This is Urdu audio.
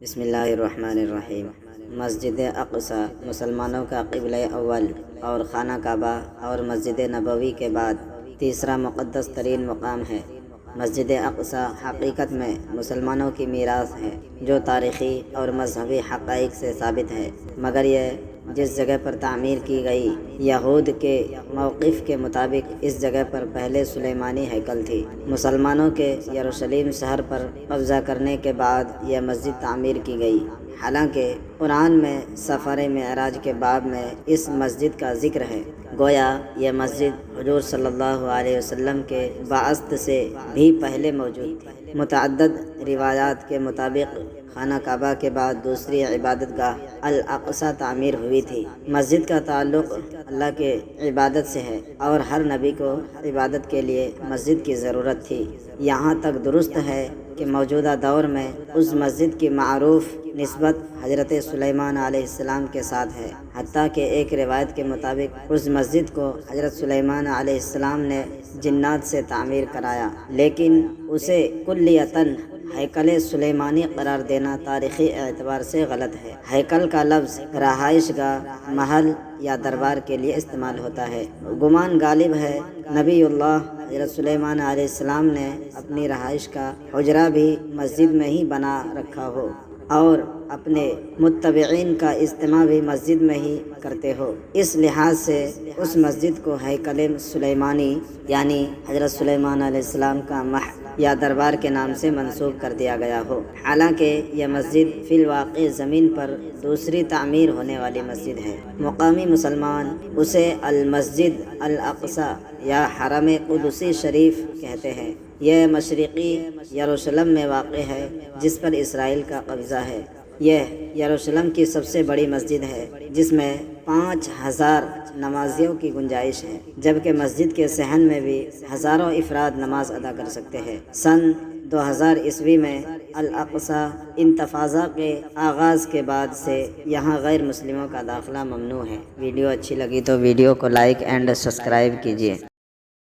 بسم اللہ الرحمن الرحیم۔ مسجد اقصی مسلمانوں کا قبلہ اول اور خانہ کعبہ اور مسجد نبوی کے بعد تیسرا مقدس ترین مقام ہے۔ مسجد اقصی حقیقت میں مسلمانوں کی میراث ہے جو تاریخی اور مذہبی حقائق سے ثابت ہے، مگر یہ جس جگہ پر تعمیر کی گئی یہود کے موقف کے مطابق اس جگہ پر پہلے سلیمانی ہیکل تھی۔ مسلمانوں کے یروشلم شہر پر قبضہ کرنے کے بعد یہ مسجد تعمیر کی گئی، حالانکہ قرآن میں سفر معراج کے باب میں اس مسجد کا ذکر ہے، گویا یہ مسجد حضور صلی اللہ علیہ وسلم کے بعثت سے بھی پہلے موجود تھی۔ متعدد روایات کے مطابق خانہ کعبہ کے بعد دوسری عبادت گاہ الاقصی تعمیر ہوئی تھی۔ مسجد کا تعلق اللہ کے عبادت سے ہے اور ہر نبی کو عبادت کے لیے مسجد کی ضرورت تھی۔ یہاں تک درست ہے کہ موجودہ دور میں اس مسجد کی معروف نسبت حضرت سلیمان علیہ السلام کے ساتھ ہے، حتیٰ کہ ایک روایت کے مطابق اس مسجد کو حضرت سلیمان علیہ السلام نے جنات سے تعمیر کرایا، لیکن اسے کلیتاً ہیکل سلیمانی قرار دینا تاریخی اعتبار سے غلط ہے۔ ہیکل کا لفظ رہائش گاہ، محل یا دربار کے لیے استعمال ہوتا ہے۔ گمان غالب ہے نبی اللہ حضرت سلیمان علیہ السلام نے اپنی رہائش کا حجرہ بھی مسجد میں ہی بنا رکھا ہو اور اپنے متبعین کا اجتماع بھی مسجد میں ہی کرتے ہو، اس لحاظ سے اس مسجد کو ہیکل سلیمانی یعنی حضرت سلیمان علیہ السلام کا محل یا دربار کے نام سے منسوب کر دیا گیا ہو، حالانکہ یہ مسجد فی الواقع زمین پر دوسری تعمیر ہونے والی مسجد ہے۔ مقامی مسلمان اسے المسجد الاقصی یا حرم قدسی شریف کہتے ہیں۔ یہ مشرقی یروشلم میں واقع ہے جس پر اسرائیل کا قبضہ ہے۔ یہ یروشلم کی سب سے بڑی مسجد ہے جس میں 5000 نمازیوں کی گنجائش ہے، جبکہ مسجد کے صحن میں بھی ہزاروں افراد نماز ادا کر سکتے ہیں۔ سن 2000 عیسوی میں الاقصی انتفاضہ کے آغاز کے بعد سے یہاں غیر مسلموں کا داخلہ ممنوع ہے۔ ویڈیو اچھی لگی تو ویڈیو کو لائک اینڈ سبسکرائب کیجیے۔